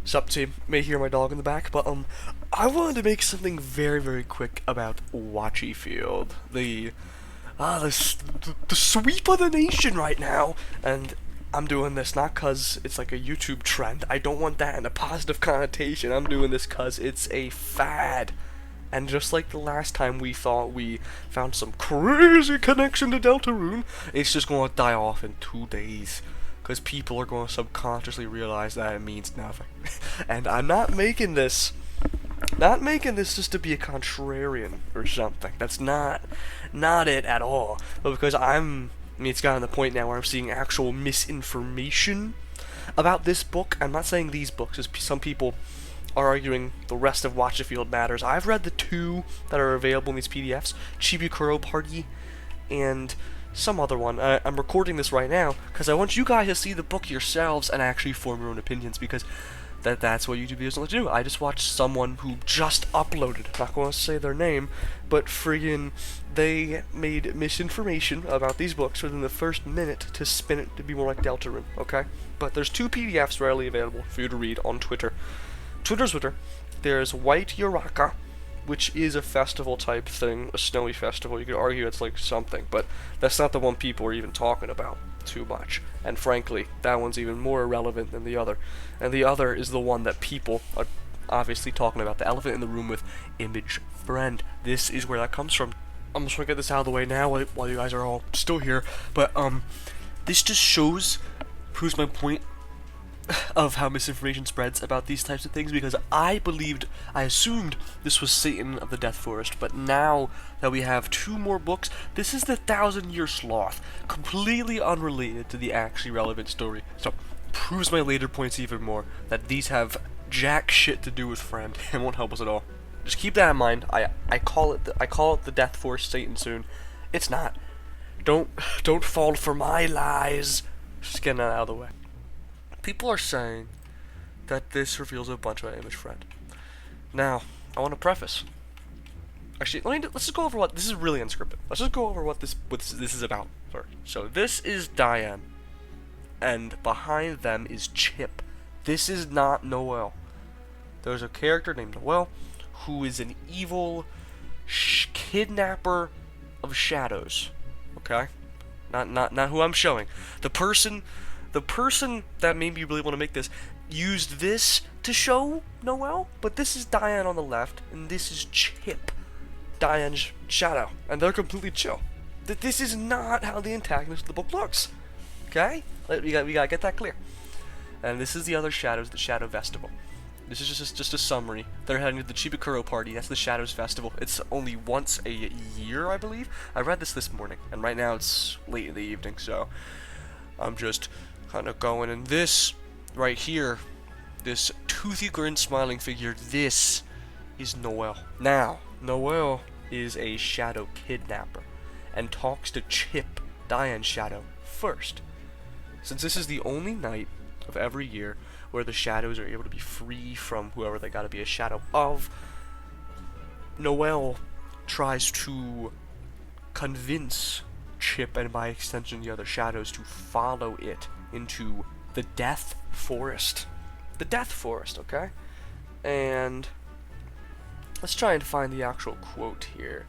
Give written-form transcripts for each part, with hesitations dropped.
Sup team, may hear my dog in the back, but I wanted to make something very, very quick about Wachifield. The sweep of the nation right now, and I'm doing this not cause it's like a YouTube trend. I don't want that in a positive connotation. I'm doing this cause it's a fad. And just like the last time we thought we found some crazy connection to Deltarune, it's just going to die off in 2 days. Because people are going to subconsciously realize that it means nothing. And I'm not making this just to be a contrarian or something. That's not it at all. But because it's gotten to the point now where I'm seeing actual misinformation about this book. I'm not saying these books, as some people are arguing the rest of Wachifield matters. I've read the 2 that are available in these PDFs, Chibi Party and some other one. I'm recording this right now because I want you guys to see the book yourselves and actually form your own opinions, because that's what YouTube videos don't let you do. I just watched someone who just uploaded, not going to say their name, but friggin' they made misinformation about these books within the first minute to spin it to be more like Deltarune, okay? But there's 2 PDFs readily available for you to read on Twitter. Twitter. There's White Yaraka, which is a festival type thing, a snowy festival. You could argue it's like something, but that's not the one people are even talking about too much. And frankly, that one's even more irrelevant than the other. And the other is the one that people are obviously talking about, the elephant in the room with Image Friend. This is where that comes from. I'm just gonna get this out of the way now while you guys are all still here. But this just proves my point of how misinformation spreads about these types of things, because I assumed this was Satan of the Death Forest, but now that we have 2 more books, this is the 1,000-Year Sloth, completely unrelated to the actually relevant story. So, proves my later points even more, that these have jack shit to do with Friend, and won't help us at all. Just keep that in mind. I call it the Death Forest Satan soon. It's not. Don't fall for my lies. Just getting that out of the way. People are saying that this reveals a bunch about Image Friend. Now, I want to preface. Actually, let's just go over what this is really unscripted. Let's just go over what this is about first. So this is Diane, and behind them is Chip. This is not Noelle. There's a character named Noelle who is an evil kidnapper of shadows. Okay, not who I'm showing. The person that made me really want to make this used this to show Noelle, but this is Diane on the left, and this is Chip, Diane's shadow, and they're completely chill. This is not how the antagonist of the book looks. Okay, we gotta get that clear. And this is the other shadows, the Shadow Festival. This is just a summary. They're heading to the Chibi Party. That's the Shadows Festival. It's only once a year, I believe. I read this morning, and right now it's late in the evening, so I'm just kind of going. And this right here, this toothy grin smiling figure, this is Noelle. Now, Noelle is a shadow kidnapper and talks to Chip, Diane's shadow, first. Since this is the only night of every year where the shadows are able to be free from whoever they gotta be a shadow of, Noelle tries to convince Chip, and by extension the other shadows, to follow it into the Death Forest. The Death Forest, okay? And let's try and find the actual quote here.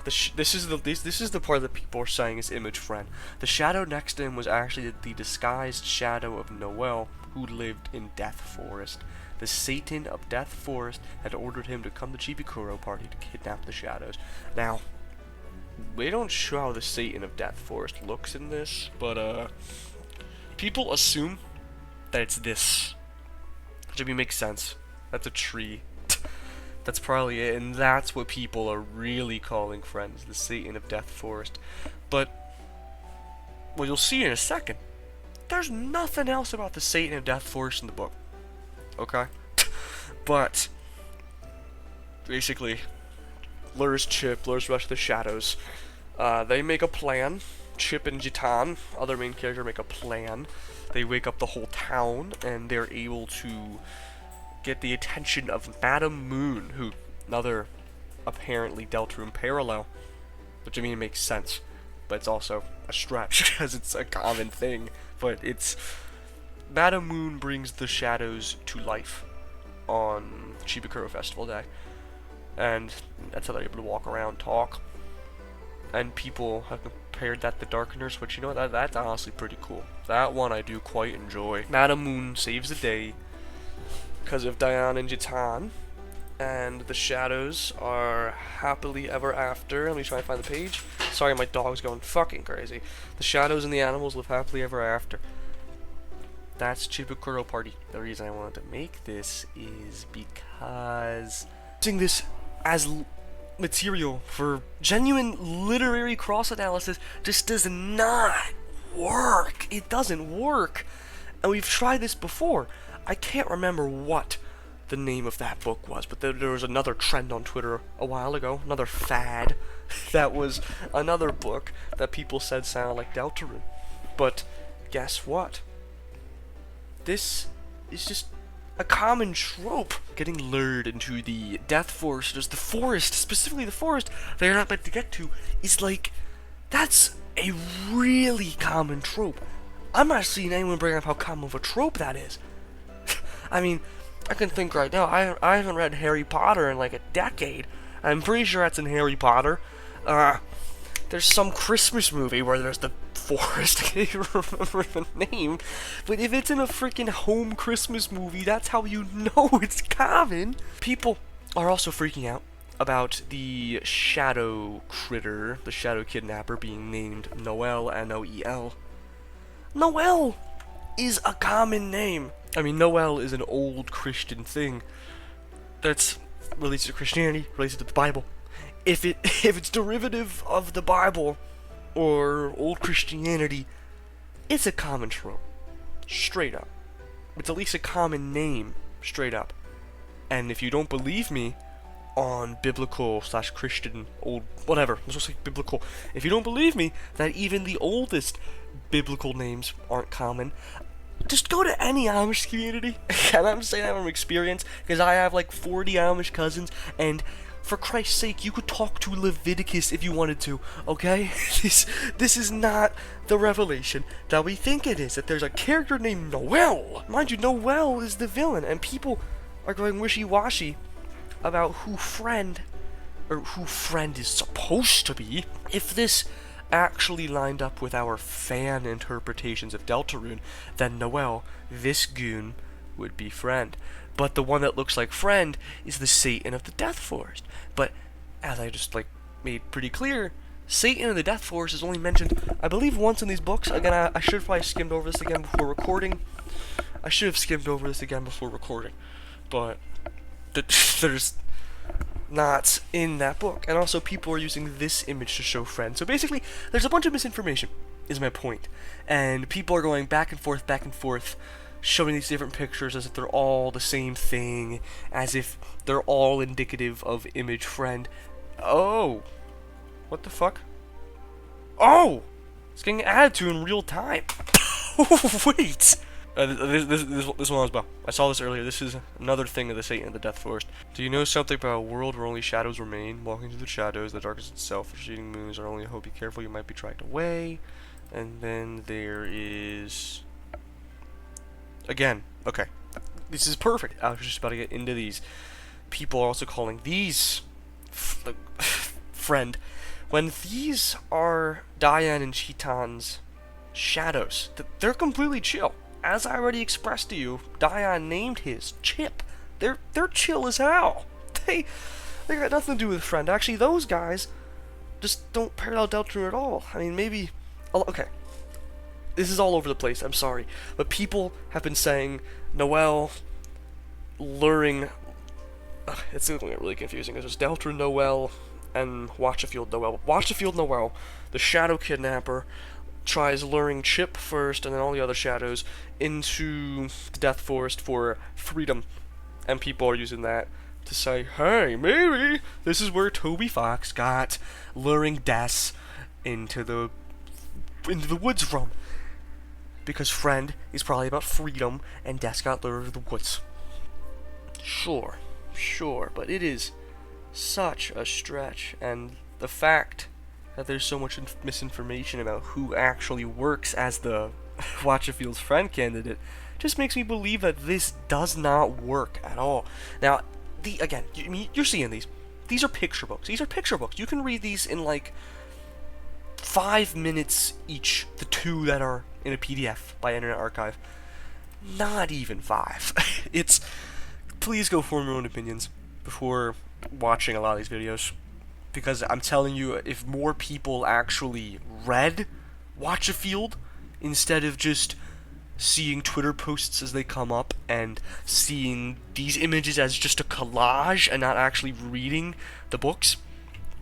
This is the part that people are saying is Image Friend. The shadow next to him was actually the disguised shadow of Noelle, who lived in Death Forest. The Satan of Death Forest had ordered him to come to Chibi Party to kidnap the shadows. Now, they don't show how the Satan of Death Forest looks in this, but people assume that it's this. Which makes sense. That's a tree. That's probably it, and that's what people are really calling Friends, the Satan of Death Forest. But what you'll see in a second, there's nothing else about the Satan of Death Forest in the book. Okay? But basically, lures Chip, lures the rest of the shadows. They make a plan. Chip and Jitan, other main character, make a plan. They wake up the whole town, and they're able to get the attention of Madame Moon, who, another apparently Deltarune parallel, which makes sense, but it's also a stretch because it's a common thing. But it's Madame Moon brings the shadows to life, on Chibukuro Festival Day, and that's how they're able to walk around, talk, and people have compared that to Darkeners, which, you know, that's honestly pretty cool. That one I do quite enjoy. Madam Moon saves the day because of Diane and Jitan, and the shadows are happily ever after. Let me try and find the page. Sorry, my dog's going fucking crazy. The shadows and the animals live happily ever after. That's Chibukuro Party. The reason I wanted to make this is because using this as material for genuine literary cross-analysis just does not work. It doesn't work. And we've tried this before. I can't remember what the name of that book was, but there was another trend on Twitter a while ago, another fad, that was another book that people said sounded like Deltarune. But guess what? This is just a common trope. Getting lured into the death forest, there's the forest, specifically the forest they're not meant to get to, is like, that's a really common trope. I'm not seeing anyone bring up how common of a trope that is. I mean, I can think right now, I haven't read Harry Potter in like a decade. I'm pretty sure that's in Harry Potter. There's some Christmas movie where there's the forest. I can't remember the name. But if it's in a freaking home Christmas movie, that's how you know it's common. People are also freaking out about the shadow critter, the shadow kidnapper, being named Noel, N-O-E-L. Noel is a common name. I mean, Noel is an old Christian thing that's related to Christianity, related to the Bible. If it's derivative of the Bible or old Christianity, it's a common trope. Straight up. It's at least a common name, straight up. And if you don't believe me on biblical/Christian, old, whatever, let's just say biblical. If you don't believe me that even the oldest biblical names aren't common, just go to any Amish community, and I'm saying that from experience, because I have like 40 Amish cousins, and for Christ's sake, you could talk to Leviticus if you wanted to, okay? This is not the revelation that we think it is, that there's a character named Noel. Mind you, Noel is the villain, and people are going wishy-washy about who friend is supposed to be. If this actually lined up with our fan interpretations of Deltarune, then Noel, this goon, would be friend. But the one that looks like friend is the Satan of the Death Forest. But as I just made pretty clear, Satan of the Death Forest is only mentioned, I believe, once in these books. Again, I should have probably skimmed over this again before recording. But there's not in that book. And also, people are using this image to show friend. So basically, there's a bunch of misinformation, is my point. And people are going back and forth, showing these different pictures as if they're all the same thing, as if they're all indicative of image friend. Oh, what the fuck? Oh, it's getting added to in real time. Wait. This one as well. I saw this earlier. This is another thing of the Satan of the Death Forest. Do you know something about a world where only shadows remain? Walking through the shadows, the darkness itself, the receding moons are only a hope. Be careful, you might be dragged away. And then there is... Again, okay. This is perfect. I was just about to get into these. People are also calling these friend. When these are Diane and Chitan's shadows, they're completely chill. As I already expressed to you, Diane named his Chip. They're chill as hell. They got nothing to do with friend. Actually, those guys just don't parallel Deltarune at all. I mean, maybe... Okay. This is all over the place, I'm sorry. But people have been saying Noel luring... it's going to get really confusing. There's Deltarune Noel and Wachifield Noel. Wachifield Noel, the shadow kidnapper, tries luring Chip first and then all the other shadows into the Death Forest for freedom. And people are using that to say, hey, maybe this is where Toby Fox got luring Des into the woods from. Because friend is probably about freedom and Des got lured to the woods. Sure, but it is such a stretch, and the fact that there's so much misinformation about who actually works as the Wachifield's friend candidate just makes me believe that this does not work at all. Now, again, you're seeing these. These are picture books. These are picture books. You can read these in like 5 minutes each. The 2 that are in a PDF by Internet Archive. Not even 5. Please go form your own opinions before watching a lot of these videos. Because I'm telling you, if more people actually read Wachifield instead of just seeing Twitter posts as they come up and seeing these images as just a collage and not actually reading the books,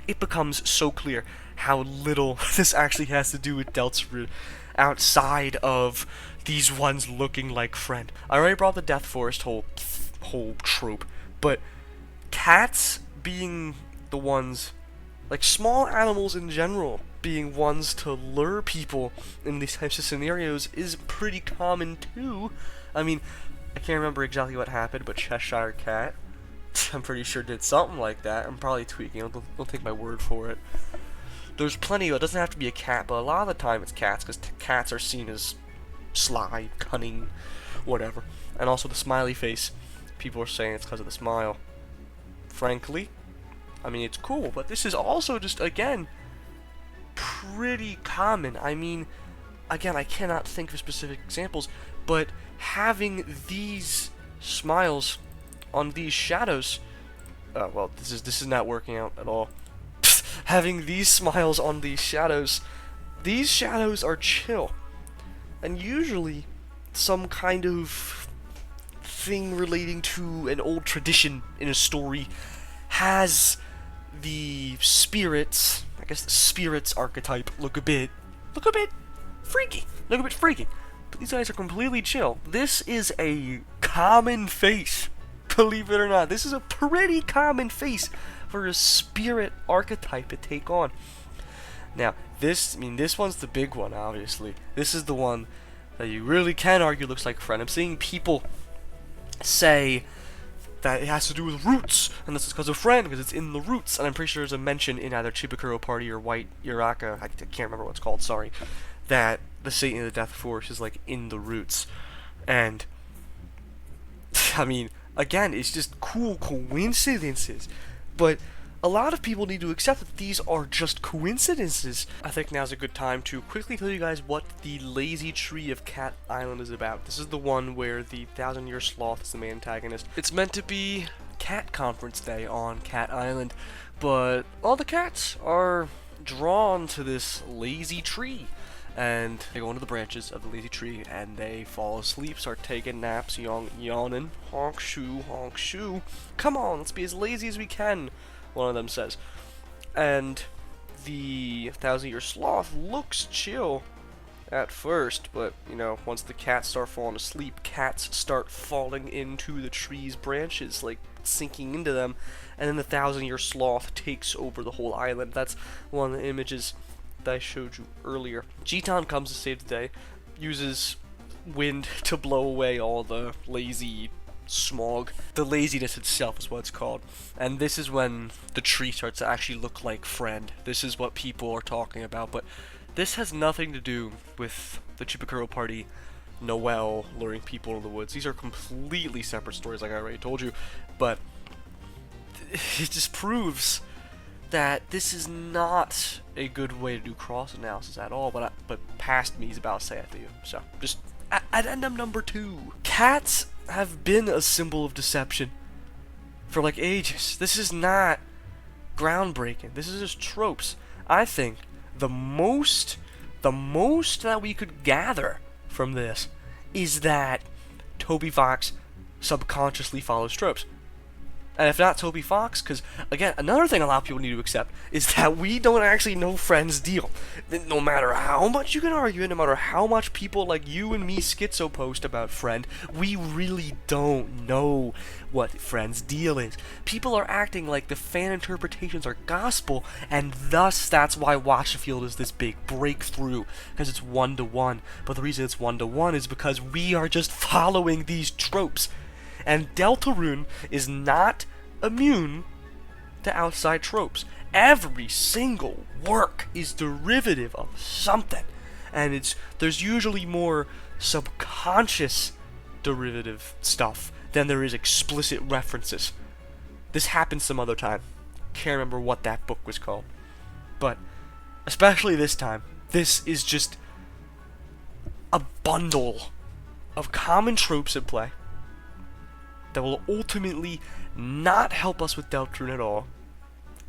it becomes so clear how little this actually has to do with Deltarune outside of these ones looking like friend. I already brought the Death Forest whole trope, but cats being the ones, like small animals in general, being ones to lure people in these types of scenarios is pretty common too. I mean, I can't remember exactly what happened, but Cheshire Cat, I'm pretty sure did something like that. I'm probably tweaking, don't take my word for it. There's plenty of, it doesn't have to be a cat, but a lot of the time it's cats, because cats are seen as sly, cunning, whatever. And also the smiley face, people are saying it's because of the smile. Frankly, I mean, it's cool, but this is also just, again, pretty common. I mean, again, I cannot think of specific examples, but having these smiles on these shadows, well, this is not working out at all. Having these smiles on these shadows are chill, and usually some kind of thing relating to an old tradition in a story has the spirits, I guess the spirits archetype look a bit freaky. But these guys are completely chill. This is a common face, believe it or not. This is a pretty common face for a spirit archetype to take on. Now, this one's the big one, obviously. This is the one that you really can argue looks like friend. I'm seeing people say that it has to do with roots, and this is because of friend, because it's in the roots, and I'm pretty sure there's a mention in either Chibukuro Party or White Yuraka, I can't remember what it's called, sorry, that the Satan of the Death Force is like in the roots. And I mean, again, it's just cool coincidences, but a lot of people need to accept that these are just coincidences. I think now's a good time to quickly tell you guys what the Lazy Tree of Cat Island is about. This is the one where the 1,000-Year Sloth is the main antagonist. It's meant to be Cat Conference Day on Cat Island, but all the cats are drawn to this lazy tree. And they go into the branches of the lazy tree, and they fall asleep, start taking naps, yawning, honk shoo, come on, let's be as lazy as we can, one of them says. And the 1,000-Year Sloth looks chill at first, but, you know, once the cats start falling asleep, cats start falling into the tree's branches, like, sinking into them, and then the 1,000-Year Sloth takes over the whole island. That's one of the images that I showed you earlier. G-Ton comes to save the day, uses wind to blow away all the lazy smog. The laziness itself is what it's called. And this is when the tree starts to actually look like friend. This is what people are talking about, but this has nothing to do with the Chibukuro Party, Noel, luring people in the woods. These are completely separate stories, like I already told you, but it just proves that this is not a good way to do cross-analysis at all, but past me is about to say it to you. So, just addendum number 2. Cats have been a symbol of deception for like ages. This is not groundbreaking. This is just tropes. I think the most that we could gather from this is that Toby Fox subconsciously follows tropes. And if not Toby Fox, because, again, another thing a lot of people need to accept is that we don't actually know Friend's deal. No matter how much you can argue it, no matter how much people like you and me schizo post about Friend, we really don't know what Friend's deal is. People are acting like the fan interpretations are gospel, and thus that's why Wachifield is this big breakthrough, because it's 1-to-1. But the reason it's 1-to-1 is because we are just following these tropes. And Deltarune is not immune to outside tropes. Every single work is derivative of something, and there's usually more subconscious derivative stuff than there is explicit references. This happened some other time. Can't remember what that book was called. But, especially this time, this is just a bundle of common tropes at play that will ultimately not help us with Deltarune at all,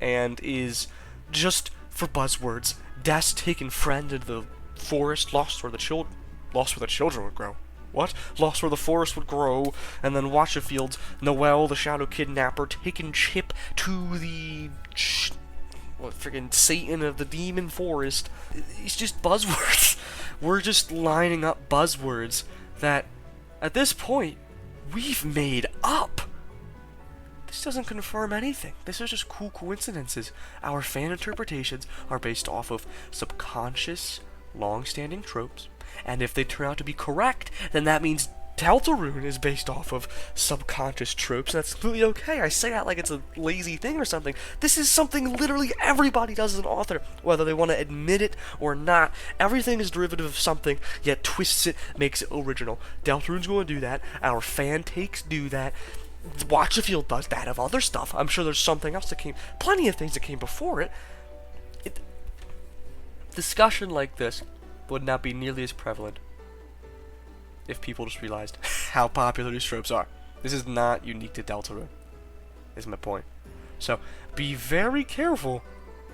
and is just for buzzwords. Des taking friend into the forest, lost where the children would grow. What? Lost where the forest would grow, and then Wachifield's Noelle, the shadow kidnapper, taking Chip to the friggin' Satan of the demon forest. It's just buzzwords. We're just lining up buzzwords that, at this point, we've made up. This doesn't confirm anything. This is just cool coincidences. Our fan interpretations are based off of subconscious, long-standing tropes, and if they turn out to be correct, then that means Deltarune is based off of subconscious tropes, and that's completely okay. I say that like it's a lazy thing or something. This is something literally everybody does as an author, whether they want to admit it or not. Everything is derivative of something, yet twists it, makes it original. Deltarune's going to do that. Our fan takes do that. Wachifield does that of other stuff. I'm sure there's something else that came, plenty of things that came before it. Discussion like this would not be nearly as prevalent if people just realized how popular these tropes are. This is not unique to Deltarune, is my point. So, be very careful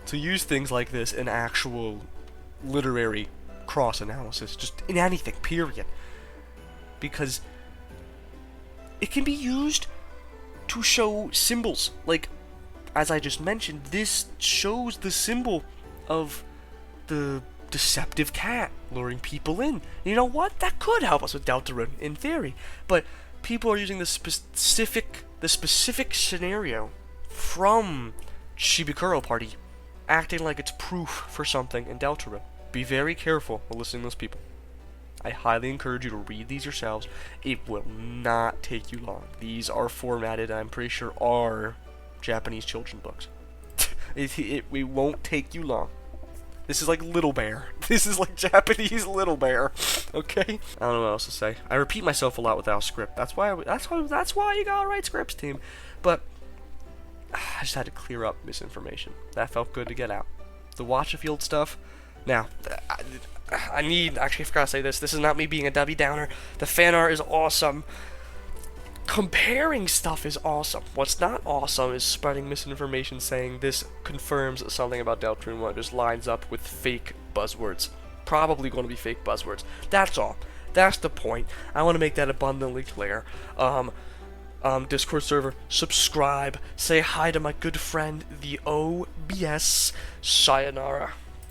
to use things like this in actual literary cross-analysis, just in anything, period. Because it can be used to show symbols. Like, as I just mentioned, this shows the symbol of the deceptive cat luring people in. You know what? That could help us with Deltarune, in theory. But people are using the specific scenario from Shibikuro Party, acting like it's proof for something in Deltarune. Be very careful while listening to those people. I highly encourage you to read these yourselves. It will not take you long. These are formatted, I'm pretty sure, are Japanese children's books. it won't take you long. This is like Little Bear. This is like Japanese Little Bear. Okay? I don't know what else to say. I repeat myself a lot without script. That's why you gotta write scripts, team. But I just had to clear up misinformation. That felt good to get out. The Wachifield stuff. Now, actually, I forgot to say this. This is not me being a Debbie Downer. The fan art is awesome. Comparing stuff is awesome. What's not awesome is spreading misinformation saying this confirms something about Deltarune when it just lines up with fake buzzwords. Probably going to be fake buzzwords. That's all. That's the point. I want to make that abundantly clear. Discord server, subscribe, say hi to my good friend, the OBS. Sayonara.